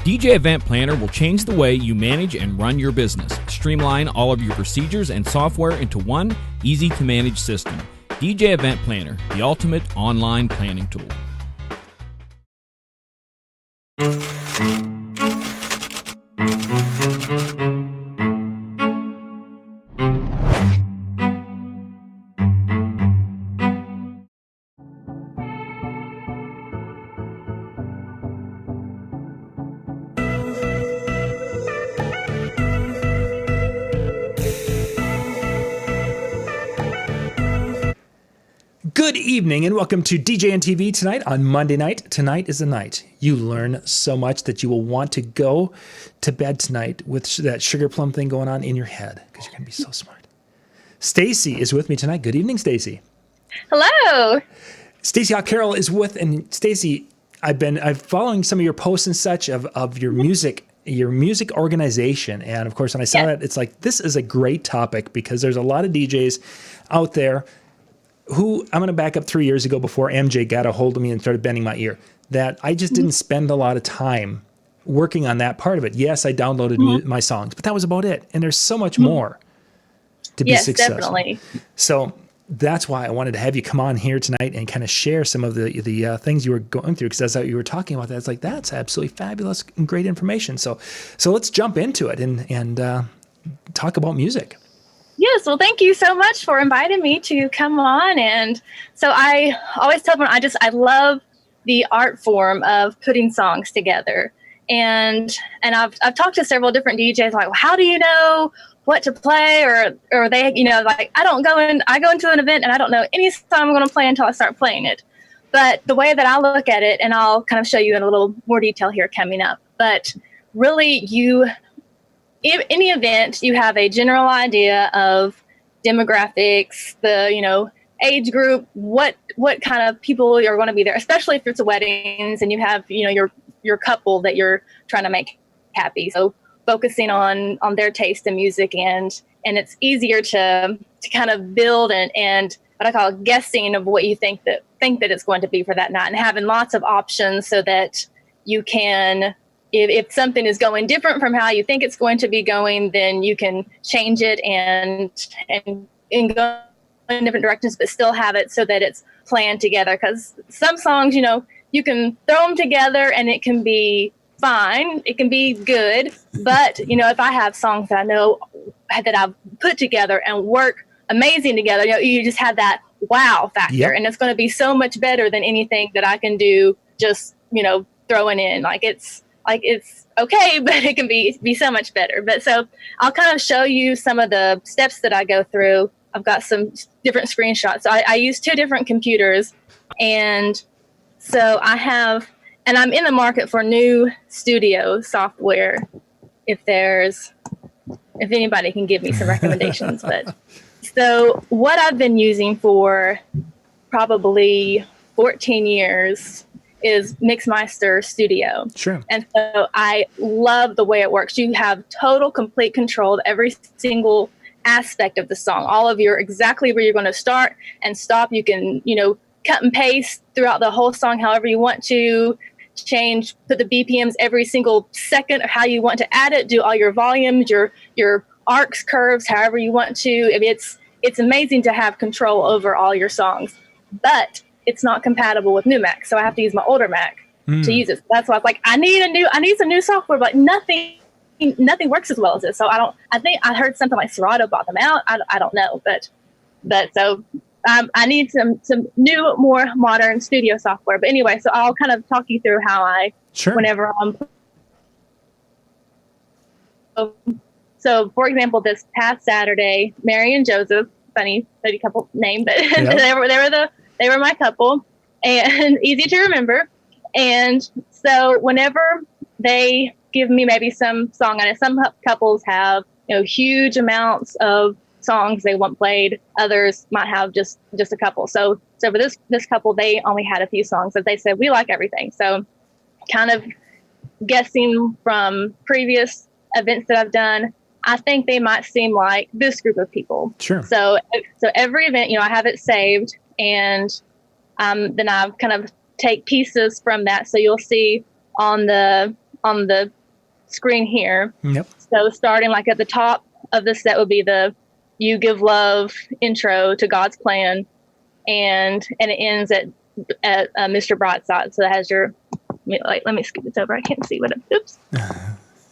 DJ Event Planner will change the way you manage and run your business. Streamline all of your procedures and software into one easy-to-manage system. DJ Event Planner, the ultimate online planning tool. Good evening and welcome to DJNTV tonight on Monday night. Tonight is the night you learn so much that you will want to go to bed tonight with that sugar plum thing going on in your head because you're going to be so smart. Stacie is with me tonight. Good evening, Stacie. Hello. Stacie Carroll is with, and Stacie, I've following some of your posts and such of your music organization. And of course, when I saw that, it's like, this is a great topic because there's a lot of DJs out there who, I'm going to back up 3 years ago before MJ got a hold of me and started bending my ear, that I just didn't spend a lot of time working on that part of it. Yes, I downloaded my songs, but that was about it. And there's so much more to be successful. Definitely. So that's why I wanted to have you come on here tonight and kind of share some of the things you were going through, because that's how you were talking about that. It's like, that's absolutely fabulous and great information. So let's jump into it and talk about music. Yes, well, thank you so much for inviting me to come on. And so I always tell them I love the art form of putting songs together. And I've talked to several different DJs like, well, how do you know what to play? Or they, like, I go into an event and I don't know any song I'm going to play until I start playing it. But the way that I look at it, and I'll kind of show you in a little more detail here coming up, but really in any event, you have a general idea of demographics, the, age group, what kind of people are going to be there, especially if it's weddings and you have, your couple that you're trying to make happy. So focusing on their taste in music and it's easier to kind of build and what I call guessing of what you think that it's going to be for that night, and having lots of options so that you can, if something is going different from how you think it's going to be going, then you can change it and go in different directions, but still have it so that it's planned together. Because some songs, you can throw them together and it can be fine. It can be good. But, if I have songs that I know that I've put together and work amazing together, you just have that wow factor. Yep. And it's going to be so much better than anything that I can do just, throwing in. It's okay, but it can be so much better. But so I'll kind of show you some of the steps that I go through. I've got some different screenshots. So I use two different computers. And so I'm in the market for new studio software if anybody can give me some recommendations. But so what I've been using for probably 14 years is Mixmeister Studio. Sure. And so I love the way it works. You have total, complete control of every single aspect of the song. All of exactly where you're going to start and stop. You can, cut and paste throughout the whole song however you want to, put the BPMs every single second of how you want to add it, do all your volumes, your arcs, curves, however you want to. I mean, it's amazing to have control over all your songs. But it's not compatible with new Mac, so I have to use my older Mac to use it. That's why I was like, I need some new software, but nothing works as well as this. So I think I heard something like Serato bought them out. I don't know, but so I need some new, more modern studio software. But anyway, so I'll kind of talk you through how whenever I'm. So for example, this past Saturday, Mary and Joseph, funny couple name, but yep. They were my couple, and easy to remember. And so whenever they give me maybe some song, and some couples have huge amounts of songs they want played. Others might have just a couple. So for this couple, they only had a few songs that they said, we like everything. So kind of guessing from previous events that I've done, I think they might seem like this group of people. Sure. So every event, I have it saved. And then I kind of take pieces from that. So you'll see on the on the screen here. Yep. So starting like at the top of the set would be the "You Give Love" intro to God's Plan, and it ends at Mr. Brightside. So that has your, let me scoot this over. I can't see oops.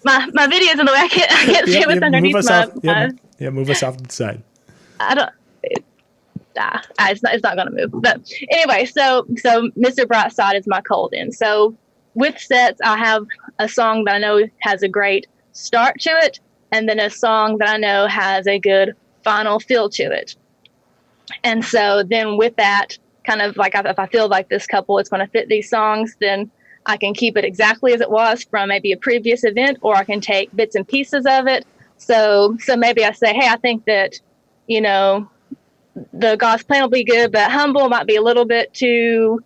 My video's in the way. I can't see what's underneath move us off to the side. It's not going to move. But anyway, so Mr. Brightside is my cold in. So with sets, I have a song that I know has a great start to it, and then a song that I know has a good final feel to it. And so then with that, kind of like if I feel like this couple is going to fit these songs, then I can keep it exactly as it was from maybe a previous event, or I can take bits and pieces of it. So maybe I say, hey, I think that, the God's Plan will be good, but Humble might be a little bit too,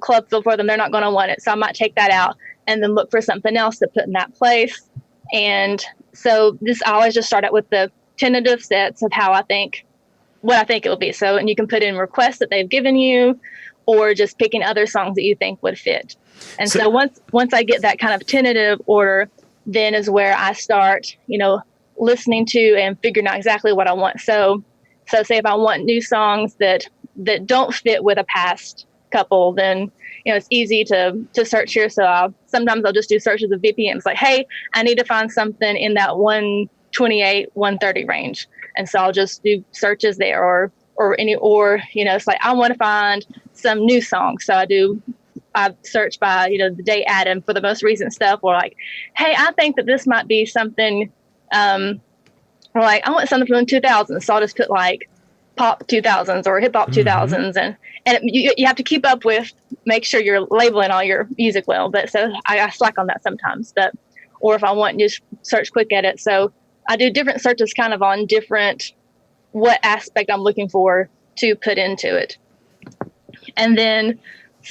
club feel for them. They're not going to want it. So I might take that out and then look for something else to put in that place. And so I always just start out with the tentative sets of what I think it will be. So, and you can put in requests that they've given you, or just picking other songs that you think would fit. And so once I get that kind of tentative order, then is where I start, listening to and figuring out exactly what I want. So say if I want new songs that don't fit with a past couple, then, it's easy to search here. So sometimes I'll just do searches of VPNs, like, hey, I need to find something in that 128, 130 range. And so I'll just do searches there, it's like, I want to find some new songs. So I search by, the date added for the most recent stuff, or like, hey, I think that this might be something, or like, I want something from the 2000s. So I'll just put like pop 2000s or hip hop 2000s. And you have to keep up with, make sure you're labeling all your music well. But so I slack on that sometimes, or if I want, just search quick edit. So I do different searches kind of on different, what aspect I'm looking for to put into it. And then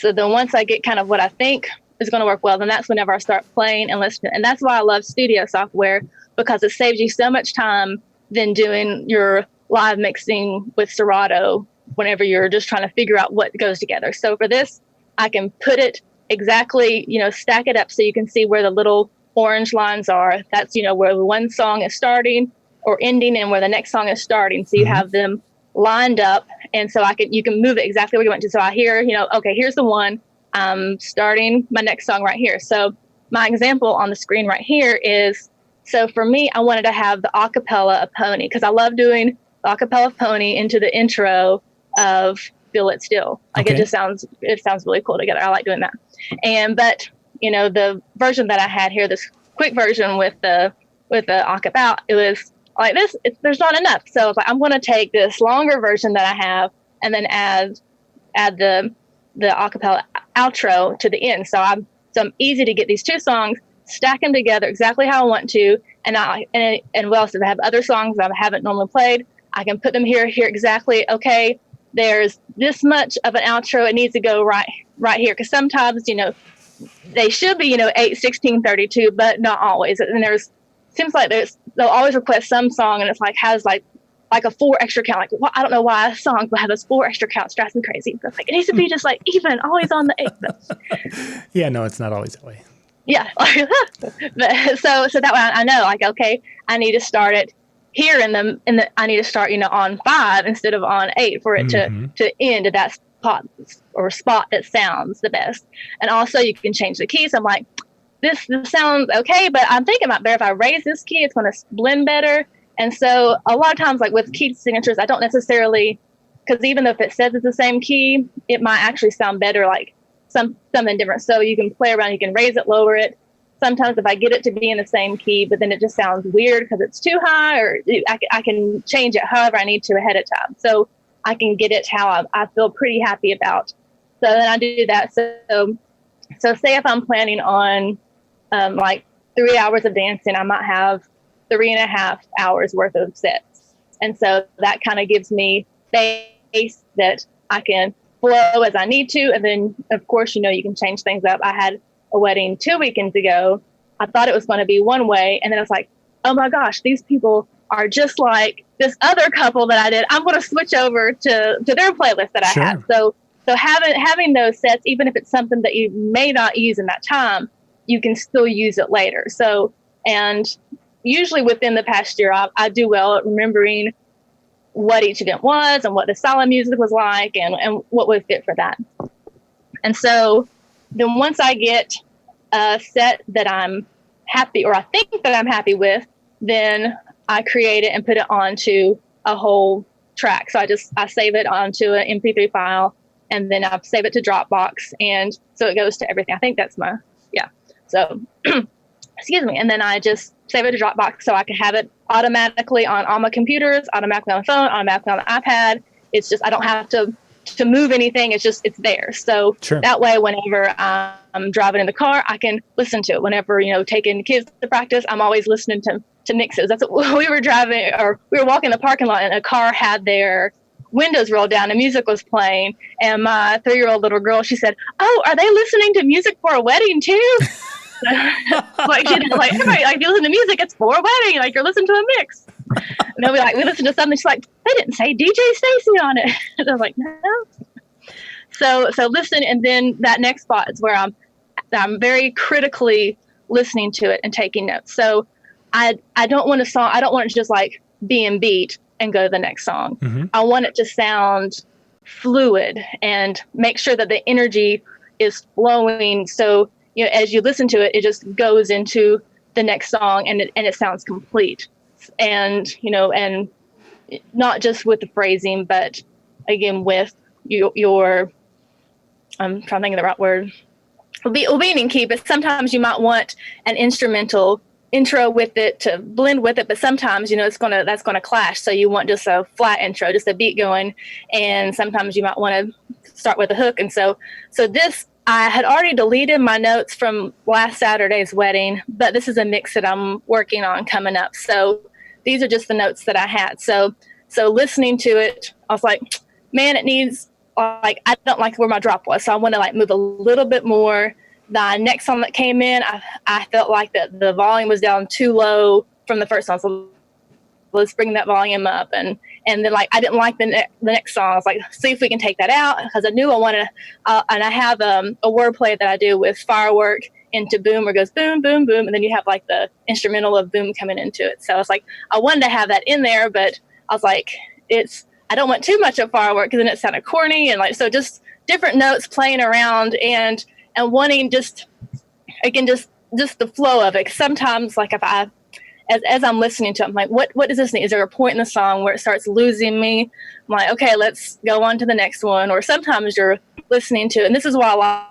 once I get kind of what I think is going to work well, then that's whenever I start playing and listening. And that's why I love studio software, because it saves you so much time than doing your live mixing with Serato whenever you're just trying to figure out what goes together. So for this, I can put it exactly, stack it up so you can see where the little orange lines are. That's, where one song is starting or ending and where the next song is starting. So you have them lined up. And so you can move it exactly where you want to. So I hear, okay, here's the one. I'm starting my next song right here. So my example on the screen right here is, so for me, I wanted to have the acapella of Pony, because I love doing the acapella of Pony into the intro of Feel It Still. Like it sounds really cool together. I like doing that. But the version that I had here, this quick version with the acapella, it was like this. There's not enough. So I was like, I'm going to take this longer version that I have and then add the acapella outro to the end. So I'm easy to get these two songs, stack them together exactly how I want to. And if I have other songs that I haven't normally played, I can put them here exactly. Okay, there's this much of an outro. It needs to go right here. Because sometimes, they should be, 8, 16, 32, but not always. And seems like they'll always request some song and it's like, has like a 4 extra count. Like, well, I don't know why a song will have those 4 extra counts. Drives me crazy. But like, it needs to be just like even, always on the 8. But, yeah, no, it's not always that way. Yeah. so that way I know, like, okay, I need to start it here I need to start, on 5 instead of on 8 for it to end at that spot that sounds the best. And also you can change the keys. I'm like, this sounds okay, but I'm thinking it might be better if I raise this key, it's going to blend better. And so a lot of times, like with key signatures, I don't necessarily, because even though if it says it's the same key, it might actually sound better, like something different. So you can play around, you can raise it, lower it. Sometimes if I get it to be in the same key, but then it just sounds weird because it's too high, or I can change it however I need to ahead of time. So I can get it how I feel pretty happy about. So then I do that. So say if I'm planning on like 3 hours of dancing, I might have 3.5 hours worth of sets. And so that kind of gives me space that I can flow as I need to. And then, of course, you can change things up. I had a wedding 2 weekends ago. I thought it was going to be one way. And then I was like, oh my gosh, these people are just like this other couple that I did. I'm going to switch over to their playlist that I had. So having those sets, even if it's something that you may not use in that time, you can still use it later. So, and usually within the past year, I do well at remembering what each event was and what the style of music was like and what would fit for that. And so then once I get a set that I'm happy, or I think that I'm happy with, then I create it and put it onto a whole track. So I save it onto an MP3 file, and then I save it to Dropbox. And so it goes to everything. I think that's so excuse me. And then I just save it to Dropbox so I can have it automatically on all my computers, automatically on the phone, automatically on the iPad. It's just, I don't have to move anything. It's just, it's there. So that way, whenever I'm driving in the car, I can listen to it. Whenever, taking the kids to practice, I'm always listening to mixes. That's what we were driving, or we were walking in the parking lot, and a car had their windows rolled down and music was playing. And my 3-year-old little girl, she said, "Oh, are they listening to music for a wedding too?" Everybody, if you listen to music, it's for a wedding. Like, you're listening to a mix. And then we listen to something. She's like, "They didn't say DJ Stacie on it." And I was like, "No." So listen, and then that next spot is where I'm very critically listening to it and taking notes. So I don't want a song. I don't want it to just like be in beat and go to the next song. Mm-hmm. I want it to sound fluid and make sure that the energy is flowing. So, as you listen to it, it just goes into the next song and it sounds complete. And, and not just with the phrasing, but again, with your I'm trying to think of the right word. Being in key, but sometimes you might want an instrumental intro with it to blend with it, but sometimes that's gonna clash. So you want just a flat intro, just a beat going, and sometimes you might want to start with a hook. And so this, I had already deleted my notes from last Saturday's wedding, but this is a mix that I'm working on coming up. So these are just the notes that I had. So listening to it, I was like, man, it needs, like, I don't like where my drop was, so I want to like move a little bit more. The next song that came in, I felt like that the volume was down too low from the first song, so let's bring that volume up. And then, like, I didn't like the next song. I was like, see if we can take that out, because I knew I wanted to, and I have a wordplay that I do with firework into boom, where it goes boom, boom, boom, and then you have like the instrumental of boom coming into it. So I was like, I wanted to have that in there, but I was like, I don't want too much of firework because then it sounded corny, and like, so just different notes playing around and wanting just the flow of it. 'Cause sometimes, like, if as I'm listening to it, I'm like, what does this need? Is there a point in the song where it starts losing me? I'm like, okay, let's go on to the next one. Or sometimes you're listening to, and this is why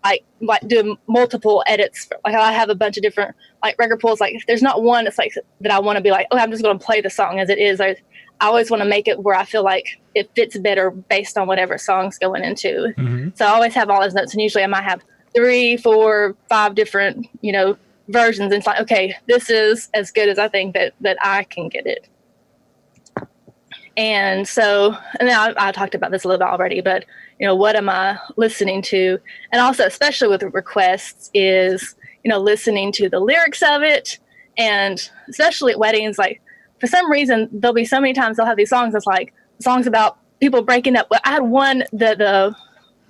I like doing multiple edits. Like, I have a bunch of different like record pulls. Like, if there's not one that's like that I want to be like, oh, I'm just going to play the song as it is. I always want to make it where I feel like it fits better based on whatever song's going into. Mm-hmm. So I always have all those notes, and usually I might have 3, 4, 5 different, versions. And it's like, okay, this is as good as I think that I can get it. And so, and then I talked about this a little bit already, but what am I listening to? And also, especially with requests, is, listening to the lyrics of it. And especially at weddings, like, for some reason, there'll be so many times they'll have these songs that's like songs about people breaking up. But I had one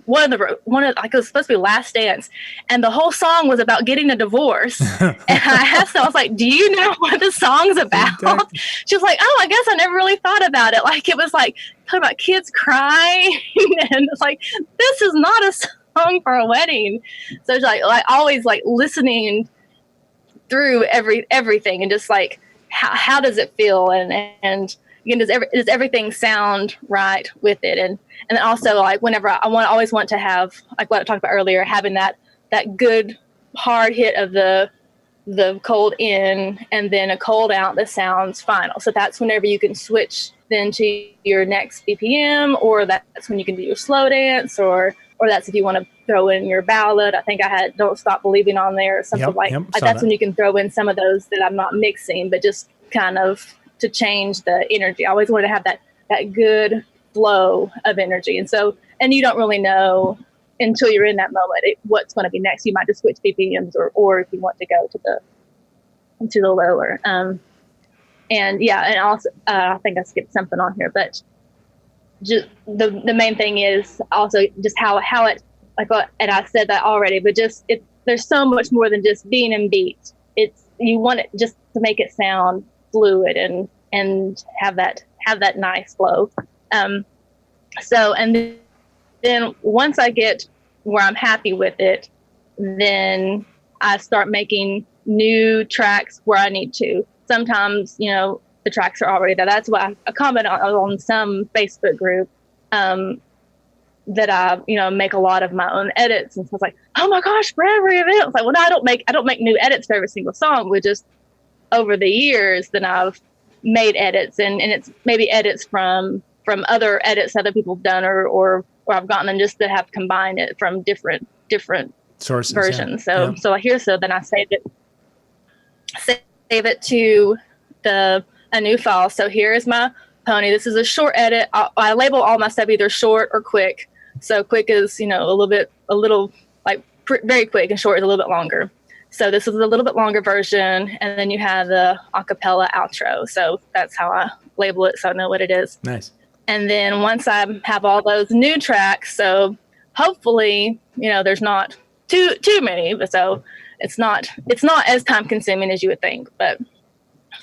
like, it was supposed to be Last Dance, and the whole song was about getting a divorce. And I asked her, I was like, "Do you know what the song's about?" Exactly. She was like, "Oh, I guess I never really thought about it." Like, it was like talking about kids crying, and it's like, this is not a song for a wedding. So it's like always like listening through everything, and just like how does it feel, and again, does everything sound right with it? And then also, like, whenever I always want to have, like what I talked about earlier, having that good hard hit of the cold in and then a cold out that sounds final. So that's whenever you can switch then to your next BPM, or that's when you can do your slow dance, or that's if you want to throw in your ballad. I think I had Don't Stop Believing on there, or something like that's when you can throw in some of those that I'm not mixing, but just kind of to change the energy. I always wanted to have that good flow of energy. And so, and you don't really know until you're in that moment what's going to be next. You might just switch BPMs, or if you want to go to the lower. And also I think I skipped something on here, but just the main thing is also just how it, like, and I said that already, but just there's so much more than just being in beat. You want it just to make it sound fluid and have that nice flow. So, and then once I get where I'm happy with it, then I start making new tracks where I need to. Sometimes, the tracks are already there. That's why I comment on some Facebook group that I, make a lot of my own edits. And so it's like, oh my gosh, for every event. It's like, well, no, I don't make new edits for every single song. We just, over the years, then I've made edits and it's maybe edits from other edits other people have done or I've gotten them just to have combined it from different sources, versions. Yeah. Then I save it to a new file. So here is my pony. This is a short edit. I label all my stuff either short or quick. So quick is, very quick, and short is a little bit longer. So this is a little bit longer version. And then you have the acapella outro. So that's how I label it. So I know what it is. Nice. And then once I have all those new tracks, so hopefully, there's not too many, but so it's not as time consuming as you would think.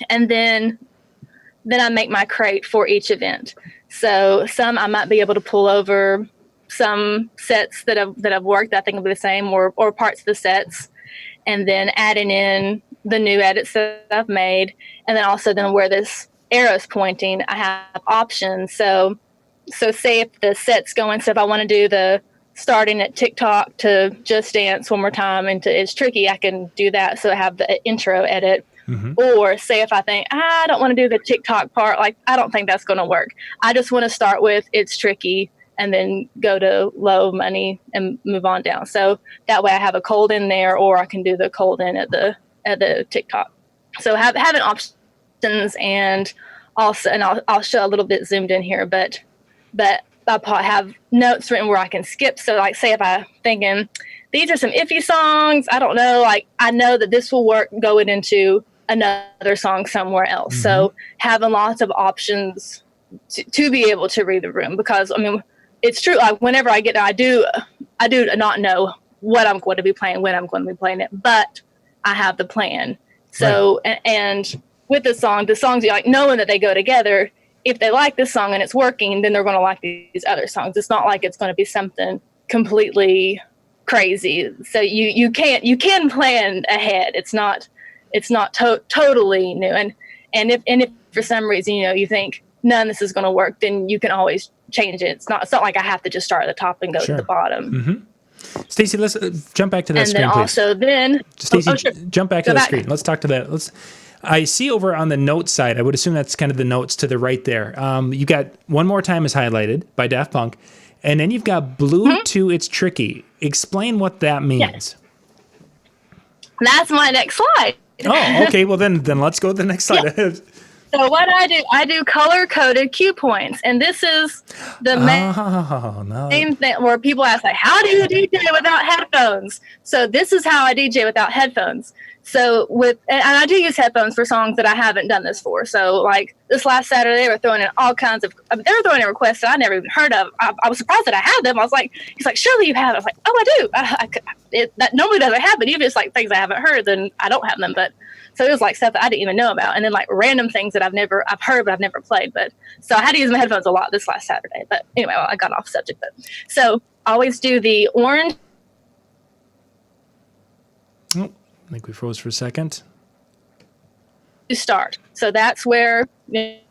And then I make my crate for each event. So some I might be able to pull over some sets that I've worked that I think will be the same or parts of the sets, and then adding in the new edits that I've made. And then also then where this arrow's pointing, I have options. So say if the set's going, so if I want to do the starting at TikTok to Just Dance one more time into It's Tricky, I can do that. So I have the intro edit. Mm-hmm. Or say if I think, I don't want to do the TikTok part, like I don't think that's going to work. I just want to start with It's Tricky and then go to Low Money and move on down. So that way I have a cold in there, or I can do the cold in at the TikTok. So having options, and also, and I'll show a little bit zoomed in here, but I have notes written where I can skip. So like say if I'm thinking these are some iffy songs, I don't know, like I know that this will work going into another song somewhere else. Mm-hmm. So having lots of options to be able to read the room, because I mean, it's true. Like whenever I get there, I do not know what I'm going to be playing, when I'm going to be playing it, but I have the plan. So, right. and with the songs, like knowing that they go together, if they like this song and it's working, then they're going to like these other songs. It's not like it's going to be something completely crazy. So you can plan ahead. It's not totally new. And if for some reason, you think none of this is going to work, then you can always change it. It's not like I have to just start at the top and go to the bottom. Mm-hmm. Stacie, let's jump back to that screen, please. Also then, Stacie, sure. Jump back to the screen. Let's talk to that. I see over on the notes side, I would assume that's kind of the notes to the right there. You got One More Time is highlighted by Daft Punk, and then you've got Blue to It's Tricky. Explain what that means. Yes. That's my next slide. Oh, okay. Well, then let's go to the next slide. Yeah. So what I do color-coded cue points, and this is the main thing where people ask, like, how do you DJ without headphones? So this is how I DJ without headphones. So and I do use headphones for songs that I haven't done this for. So like this last Saturday, they were throwing in all kinds of, they were throwing in requests that I never even heard of. I was surprised that I had them. I was like, he's like, surely you have it. I was like, oh, I do. That normally doesn't happen. Even if it's like things I haven't heard, then I don't have them. But so it was like stuff that I didn't even know about. And then like random things that I've heard, but I've never played. But so I had to use my headphones a lot this last Saturday. But anyway, I got off subject. But so I always do the orange. Oh, I think we froze for a second. To start. So that's where it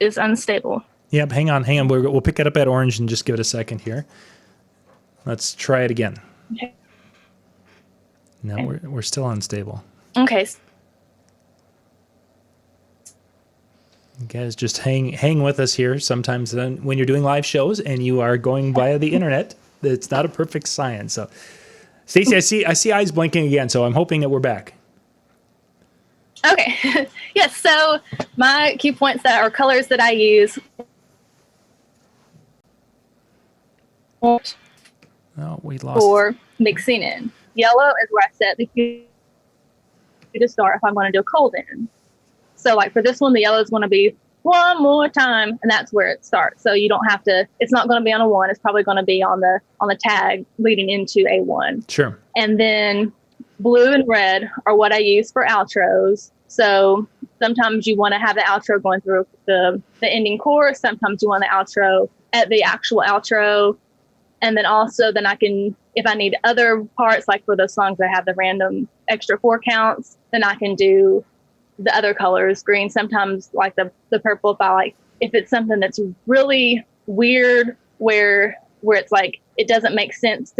is unstable. Yep, hang on. We'll pick it up at orange and just give it a second here. Let's try it again. Okay. No, okay. We're still unstable. Okay. You guys just hang with us here. Sometimes when you're doing live shows and you are going via the internet, it's not a perfect science. So, Stacie, I see eyes blinking again, so I'm hoping that we're back. Okay. Yes. So my key points that are colors that I use. Oh, we lost. For mixing in. Yellow is where I set the cue to start if I'm going to do a cold in. So like for this one, the yellow is going to be one more time, and that's where it starts. So you don't have to, it's not going to be on a 1. It's probably going to be on the tag leading into a 1. Sure. And then blue and red are what I use for outros. So sometimes you want to have the outro going through the ending chorus. Sometimes you want the outro at the actual outro. And then also then I can, if I need other parts, like for those songs that have the random extra 4 counts, then I can do the other colors, green, sometimes like the purple, if it's something that's really weird where it's like it doesn't make sense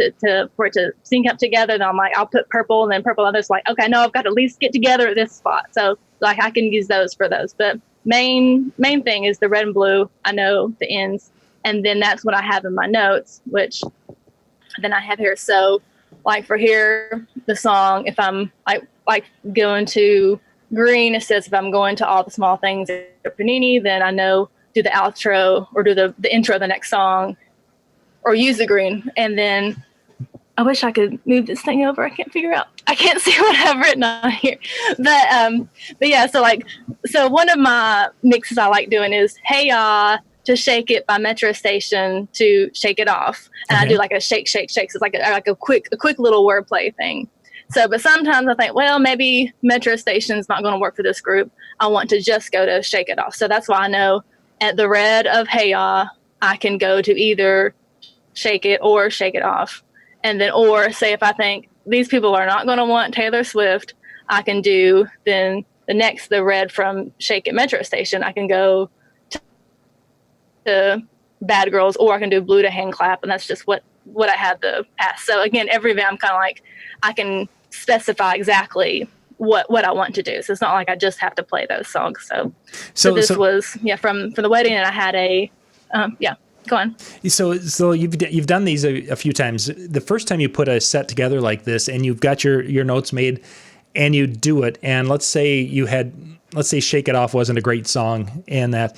for it to sync up together, then I'm like, I'll put purple, and then purple others like, okay, no, I've got to at least get together at this spot. So like I can use those for those. But main thing is the red and blue. I know the ends, and then that's what I have in my notes, which then I have here. So like for here, the song, if I'm like going to green, it says if I'm going to all the small things at Panini, then I know do the outro or do the intro of the next song, or use the green. And then I wish I could move this thing over. I can't see what I've written on here. But yeah, so one of my mixes I like doing is Hey Ya to Shake It by Metro Station to Shake It Off. And I do like a shake. So it's like a quick little wordplay thing. So, but sometimes I think, well, maybe Metro Station's not going to work for this group. I want to just go to Shake It Off. So that's why I know at the red of Hey Ya, I can go to either Shake It or Shake It Off. And then, or say if I think these people are not going to want Taylor Swift, I can do then the red from Shake It Metro Station, I can go to Bad Girls, or I can do blue to Hand Clap. And that's just what I had the past. So again, every event I'm kind of like, I can specify exactly what I want to do. So it's not like I just have to play those songs. So this was from the wedding, and I had go on. So you've done these a few times. The first time you put a set together like this, and you've got your notes made, and you do it, and let's say Shake It Off wasn't a great song, and that,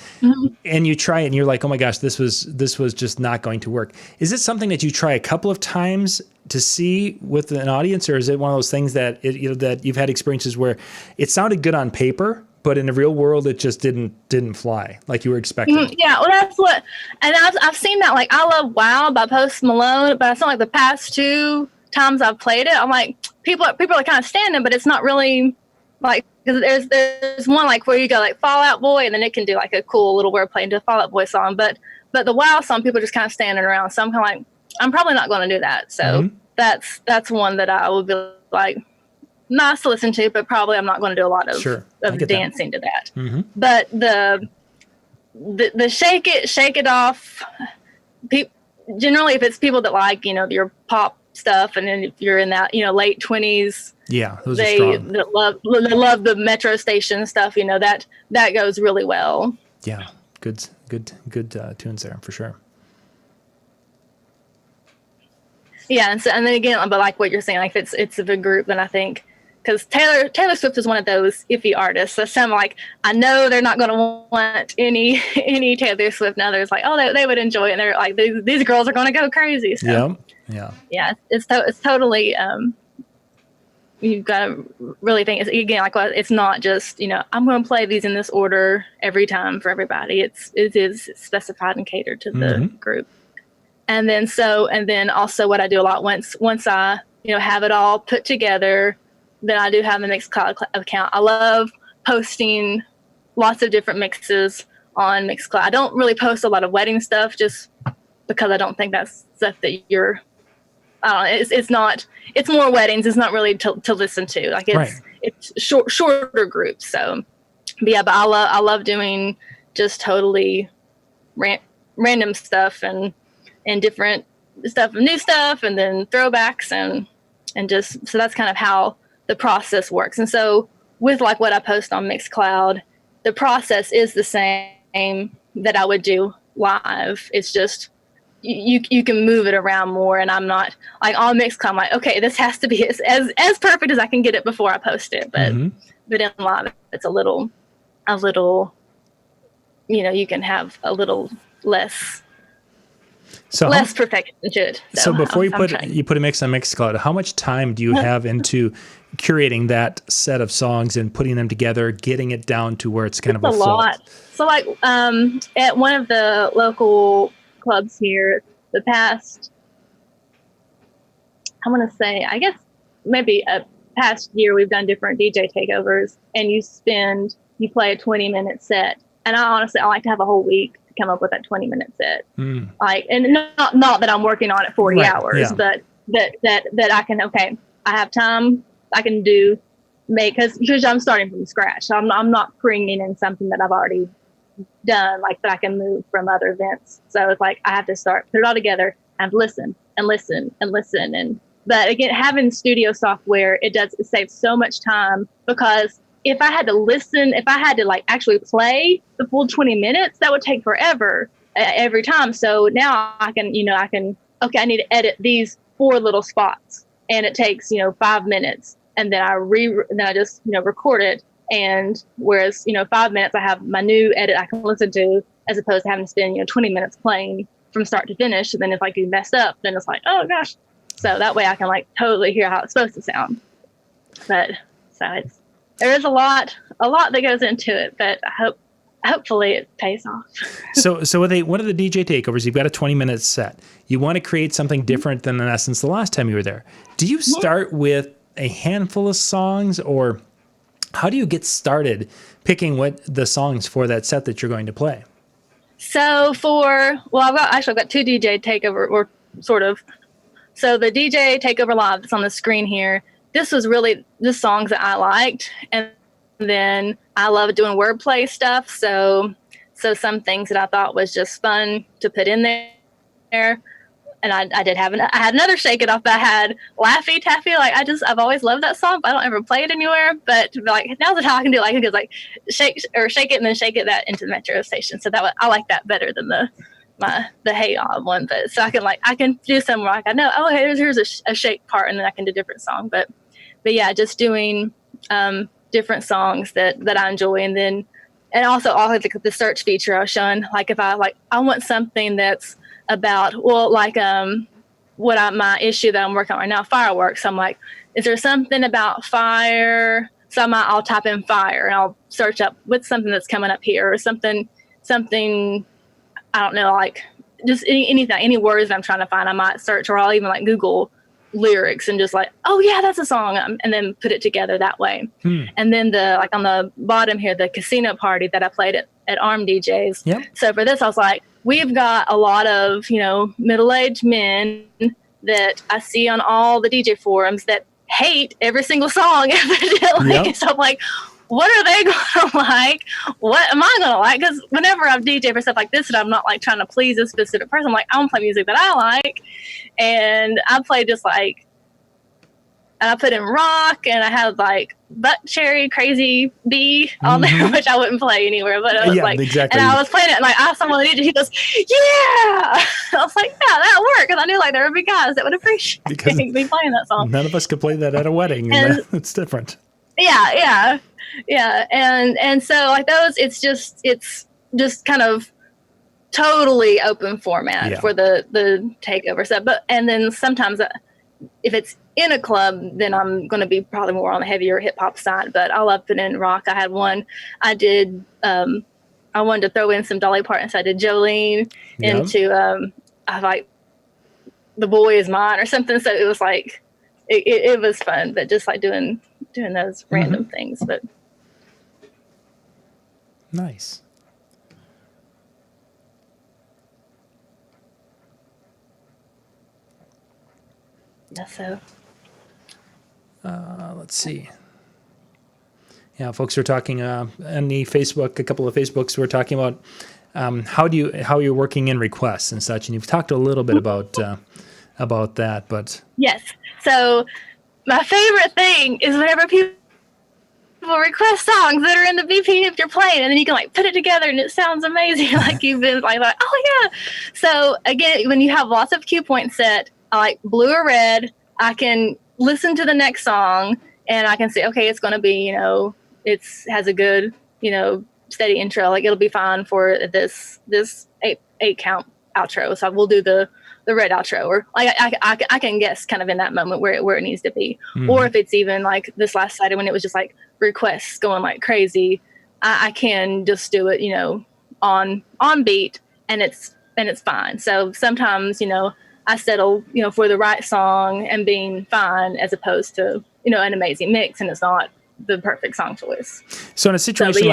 and you try it, and you're like, oh my gosh, this was just not going to work. Is it something that you try a couple of times to see with an audience, or is it one of those things that that you've had experiences where it sounded good on paper, but in the real world it just didn't fly like you were expecting? Yeah, well, that's what, and I've seen that. Like, I Love Wow by Post Malone, but it's not like the past 2 times I've played it, I'm like, people are kind of standing, but it's not really like, because there's one like where you go like Fall Out Boy, and then it can do like a cool little wordplay into a Fall Out Boy song, but the Wow song, people are just kind of standing around. So I'm kind of like, I'm probably not going to do that. So that's one that I would be like, nice to listen to, but probably I'm not going to do a lot of dancing to that. But the Shake It Off, generally if it's people that like, your pop stuff, and then if you're in that, late 20s, those they love the Metro Station stuff, that goes really well. Yeah, good tunes there for sure. Yeah, and then again, but like what you're saying, like if it's of a group, then I think, because Taylor Swift is one of those iffy artists. So I'm like, I know they're not going to want any Taylor Swift. Now there's like, oh, they would enjoy it. And they're like, these girls are going to go crazy. So, yeah, it's totally. You've got to really think. It's, again, like it's not just I'm going to play these in this order every time for everybody. It is specified and catered to the group. And then also what I do a lot once I have it all put together, then I do have a Mixcloud account. I love posting lots of different mixes on Mixcloud. I don't really post a lot of wedding stuff just because I don't think that's stuff that you're. It's not. It's more weddings. It's not really to listen to. Like it's shorter groups. So, but I love doing just totally random stuff and different stuff, new stuff, and then throwbacks, and just, so that's kind of how the process works. And so with like what I post on Mixcloud, the process is the same that I would do live. It's just you can move it around more, and I'm not like on Mixcloud, I'm like, okay, this has to be as perfect as I can get it before I post it. But in live, it's a little you can have a little less So less perfection to it. So before you put trying. you put a mix on Mixcloud, how much time do you have into curating that set of songs and putting them together, getting it down to where it's kind of a lot. So like at one of the local clubs here, the past, I want to say, I guess maybe a past year, we've done different DJ takeovers, and you play a 20-minute set. And I like to have a whole week to come up with that 20-minute set. Like, and not that I'm working on it 40 hours, but that I can, okay, I have time, I can because I'm starting from scratch. So I'm not bringing in something that I've already done, like that I can move from other events. So it's like, I have to put it all together and listen. But again, having studio software, it saves so much time, because if I had to like actually play the full 20 minutes, that would take forever every time. So now I can, okay, I need to edit these 4 little spots, and it takes, 5 minutes, and then I just, record it. And whereas, 5 minutes, I have my new edit I can listen to, as opposed to having to spend, 20 minutes playing from start to finish. And then if you mess up, then it's like, oh gosh. So that way I can like totally hear how it's supposed to sound. But there is a lot that goes into it, but hopefully it pays off. So with one of the DJ takeovers, you've got a 20-minute set. You want to create something different than, in essence, the last time you were there. Do you start with a handful of songs, or how do you get started picking what the songs for that set that you're going to play? So I've got 2 DJ takeover, or sort of. So the DJ takeover live that's on the screen here, this was really the songs that I liked. And then I love doing wordplay stuff. So some things that I thought was just fun to put in there. And I had another Shake It Off, that I had Laffy Taffy. Like, I've always loved that song, but I don't ever play it anywhere. But like, now's the time I can do it. Like, because like shake it and then shake it that into the metro station. So I like that better than the Hey On one. But so I can do some where like I know, oh, hey, here's a shake part, and then I can do a different song. But yeah, just doing different songs that I enjoy, and also all of the search feature I was showing. Like, if I want something that's about, well, like my issue that I'm working on right now, fireworks. So I'm like, is there something about fire? So I'll type in fire, and I'll search up what's something that's coming up here, or something I don't know, like just anything, any words that I'm trying to find, I might search, or I'll even like Google lyrics and just like, oh yeah, that's a song, and then put it together that way. And then on the bottom here, the casino party that I played at Arm DJs. Yep. So for this, I was like, we've got a lot of, middle-aged men that I see on all the DJ forums that hate every single song evidently. Yep. So I'm like, what are they going to like? What am I going to like? Because whenever I'm DJ for stuff like this, and I'm not like trying to please a specific person, I'm like, I want to play music that I like. And I play just like, and I put in rock, and I had like Buck Cherry Crazy B on there, which I wouldn't play anywhere. But I was exactly. And I was playing it, and like I asked someone, he goes, yeah. I was like, yeah, that worked, because I knew like there would be guys that would appreciate me playing that song. None of us could play that at a wedding. And it's different. Yeah. And so like those, it's just kind of totally open format for the takeover stuff. But and then sometimes if it's in a club, then I'm going to be probably more on the heavier hip hop side. But I love putting in rock. I had one I did. I wanted to throw in some Dolly Parton, so I did Jolene into I like The Boy Is Mine or something. So it was like it was fun, but just like doing those random things. But nice. Yeah, so let's see. Yeah, folks are talking on the Facebook, a couple of Facebooks we're talking about how you're working in requests and such, and you've talked a little bit about that, but yes. So my favorite thing is whenever people request songs that are in the BP if you're playing, and then you can like put it together and it sounds amazing. Like you've been like, oh yeah. So again, when you have lots of cue points set, I like blue or red, I can listen to the next song and I can say, okay, it's going to be, has a good, steady intro. Like it'll be fine for this eight count outro. So we'll do the red outro, or like I can guess kind of in that moment where it needs to be. Or if it's even like this last Saturday when it was just like requests going like crazy, I can just do it, on beat, and it's fine. So sometimes, I settle, for the right song and being fine, as opposed to, an amazing mix and it's not the perfect song choice. So in a situation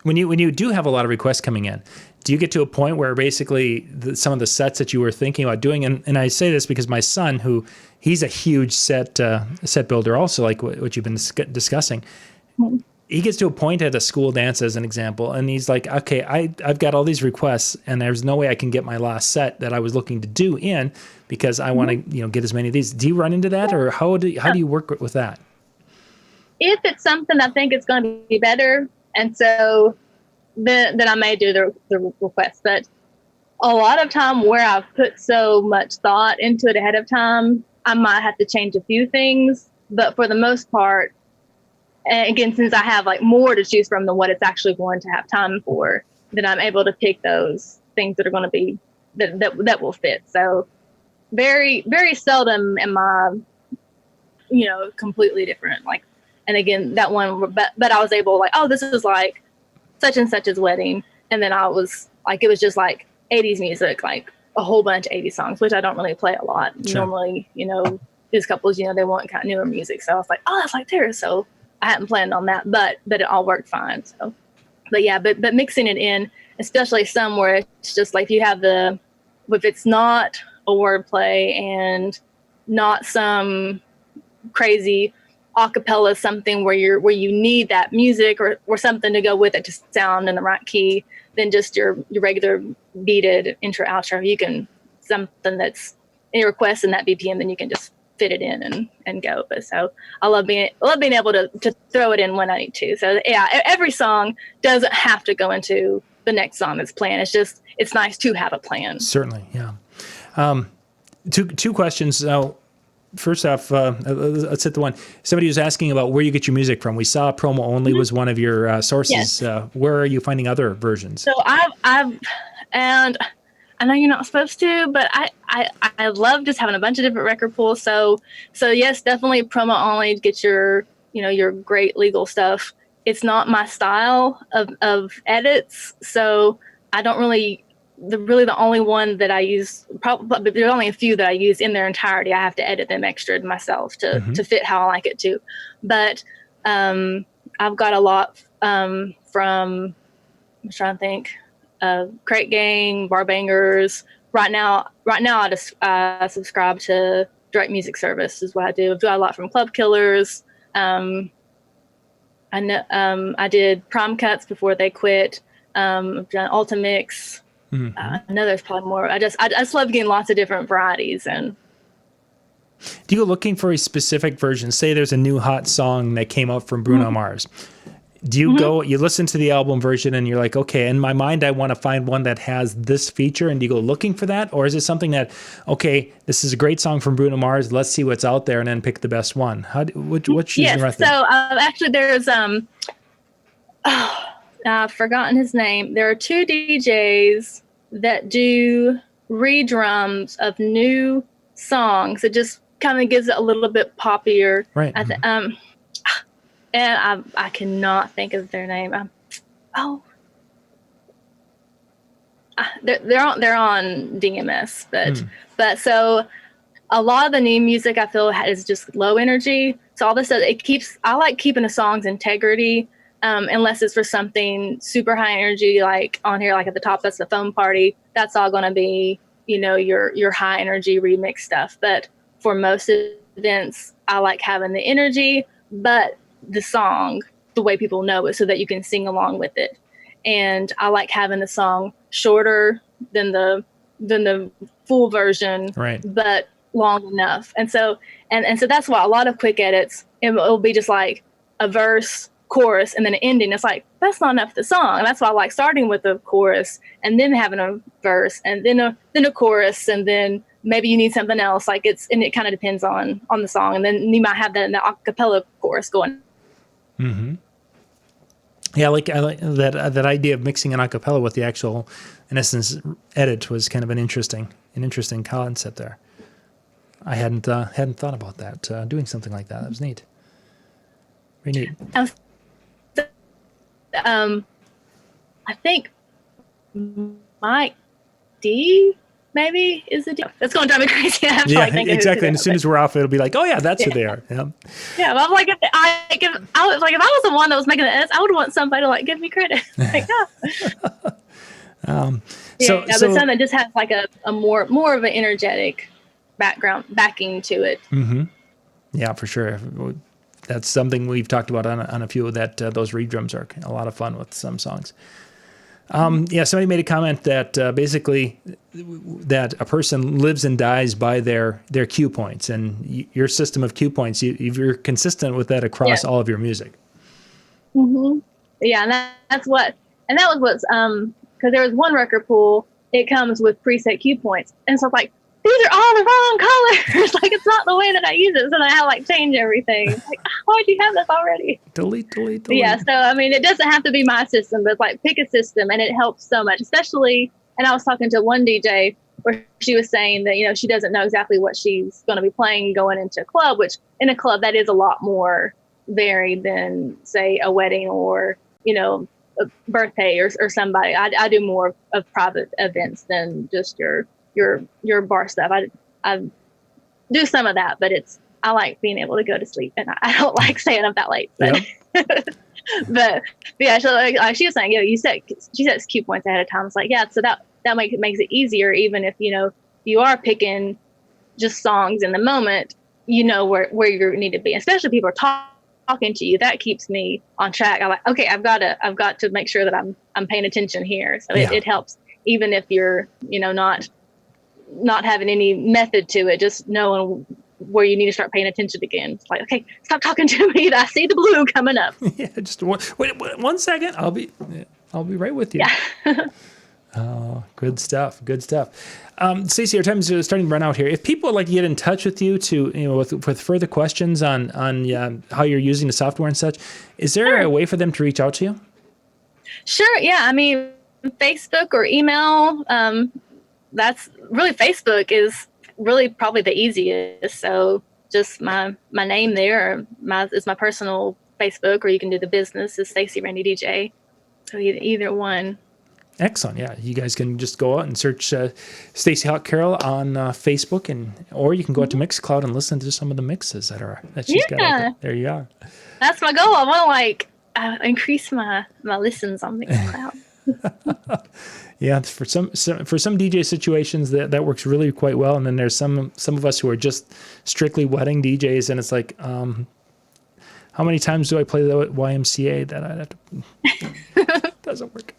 when you do have a lot of requests coming in, do you get to a point where basically some of the sets that you were thinking about doing, and I say this because my son, he's a huge set builder also, like what you've been discussing, he gets to a point at a school dance, as an example, and he's like, okay, I've got all these requests, and there's no way I can get my last set that I was looking to do in, because I want to get as many of these. Do you run into that, or how do you work with that? If it's something I think it's going to be better, and so then I may do the request. But a lot of time where I've put so much thought into it ahead of time, I might have to change a few things. But for the most part, and again, since I have like more to choose from than what it's actually going to have time for, then I'm able to pick those things that are going to be that will fit. So very, very seldom am I, completely different. Like, and again, that one, but I was able, like, oh, this is like such and such's wedding, and then I was like, it was just like 80s music, like a whole bunch of 80s songs, which I don't really play a lot. Sure. Normally, these couples, they want kind of newer music, so I was like, oh, that's like theirs. So I hadn't planned on that, but it all worked fine. So, but yeah, but mixing it in, especially somewhere it's just like you have if it's not a wordplay and not some crazy acapella, something where you need that music or something to go with it to sound in the right key, then just your regular beated intro outro, you can something that's any request in that BPM, then you can just fit it in and go. But so I love being able to throw it in when I need to. So yeah, every song doesn't have to go into the next song that's planned. It's nice to have a plan. Certainly, yeah. Two questions. Now, first off, let's hit the one. Somebody was asking about where you get your music from. We saw Promo Only was one of your sources. Yes. Where are you finding other versions? So and I know you're not supposed to, but I love just having a bunch of different record pools. So yes, definitely Promo Only. Get your your great legal stuff. It's not my style of edits, so I don't really. The only one that I use, probably there's only a few that I use in their entirety. I have to edit them extra myself to fit how I like it to. But I've got a lot from, I'm trying to think, Crate Gang, Bar Bangers. Right now I just subscribe to Direct Music Service is what I do. I've got a lot from Club Killers. I know I did Prom Cuts before they quit. I've done Ultimix. I know there's probably more. I just love getting lots of different varieties. And do you go looking for a specific version? Say there's a new hot song that came out from Bruno Mars. Do you go, you listen to the album version and you're like, okay, in my mind, I want to find one that has this feature, and do you go looking for that? Or is it something that, okay, this is a great song from Bruno Mars, let's see what's out there and then pick the best one? What's your method? So actually there's, I've forgotten his name. There are two DJs that do re-drums of new songs. It just kind of gives it a little bit poppier. Right. And I cannot think of their name. They're on DMS, but so a lot of the new music I feel is just low energy. So all this stuff, I like keeping a song's integrity. Unless it's for something super high energy, like on here, like at the top, that's the Foam Party. That's all going to be, your high energy remix stuff. But for most events, I like having the energy, but the song, the way people know it, so that you can sing along with it. And I like having the song shorter than the full version, right, but long enough. And so that's why a lot of quick edits, it'll be just like a verse, chorus, and then an ending. It's like, that's not enough for the song. And that's why I like starting with a chorus and then having a verse and then a chorus, and then maybe you need something else. Like it kind of depends on the song. And then you might have the acapella chorus going. Yeah, I like that idea of mixing an acapella with the actual, in essence, edit was kind of an interesting concept there. I hadn't thought about that. Doing something like that was neat. Very neat. I think Mike D maybe is the D. That's going to drive me crazy. I have to think exactly. And as soon as we're off, it'll be like, oh yeah, that's who they are. Yeah. Yeah, but I'm like, if I was the one that was making the edits, I would want somebody to like give me credit. Like, but something that just has like a more of an energetic backing to it. Mm-hmm. Yeah, for sure. That's something we've talked about on a few of that. Those reed drums are a lot of fun with some songs. Somebody made a comment that basically that a person lives and dies by their cue points, and your system of cue points, you're consistent with that across all of your music. Mm-hmm. Yeah, and that was what's because there was one record pool. It comes with preset cue points, and so it's like, these are all the wrong colors. Like, it's not the way that I use it. So then I have to change everything. Like, why'd you have this already? Delete. Yeah. So, I mean, it doesn't have to be my system, but it's like, pick a system, and it helps so much, especially. And I was talking to one DJ where she was saying that, she doesn't know exactly what she's going to be playing going into a club, which in a club, that is a lot more varied than, say, a wedding or, a birthday or somebody. I do more of private events than just your bar stuff. I do some of that, but I like being able to go to sleep, and I don't like staying up that late. But, but yeah, so like she was saying, she sets cue points ahead of time. It's like, yeah, so that makes it easier, even if you are picking just songs in the moment, where you need to be, especially if people are talking to you. That keeps me on track. I'm like, okay, I've got to make sure that I'm paying attention here. So it helps, even if you're not having any method to it, just knowing where you need to start paying attention again. It's like, okay, stop talking to me. I see the blue coming up. Yeah, just wait 1 second. I'll be right with you. Yeah. Oh, good stuff. Stacie, our time is starting to run out here. If people would like to get in touch with you with further questions on how you're using the software and such, is there a way for them to reach out to you? Sure. Yeah. I mean, Facebook or email. That's really, Facebook is really probably the easiest. So just my name there, is my personal Facebook, or you can do the business is Stacie Randy DJ. So either one. Excellent. Yeah, you guys can just go out and search Stacie Hawk Carroll on Facebook, or you can go out to Mixcloud and listen to some of the mixes that she's got out there. There you are. That's my goal. I want to increase my listens on Mixcloud. Yeah, for some DJ situations that works really quite well, and then there's some of us who are just strictly wedding DJs, and it's like, how many times do I play the YMCA that I have to doesn't work.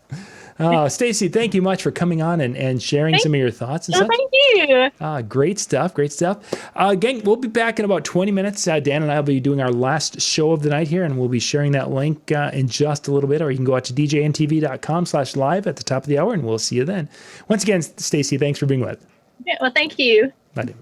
Stacie, thank you much for coming on and sharing some of your thoughts and stuff. Thank you. Great stuff. Gang, we'll be back in about 20 minutes. Dan and I will be doing our last show of the night here, and we'll be sharing that link in just a little bit, or you can go out to DJNTV.com/live at the top of the hour, and we'll see you then. Once again, Stacie, thanks for being with. Yeah, well, thank you. Bye.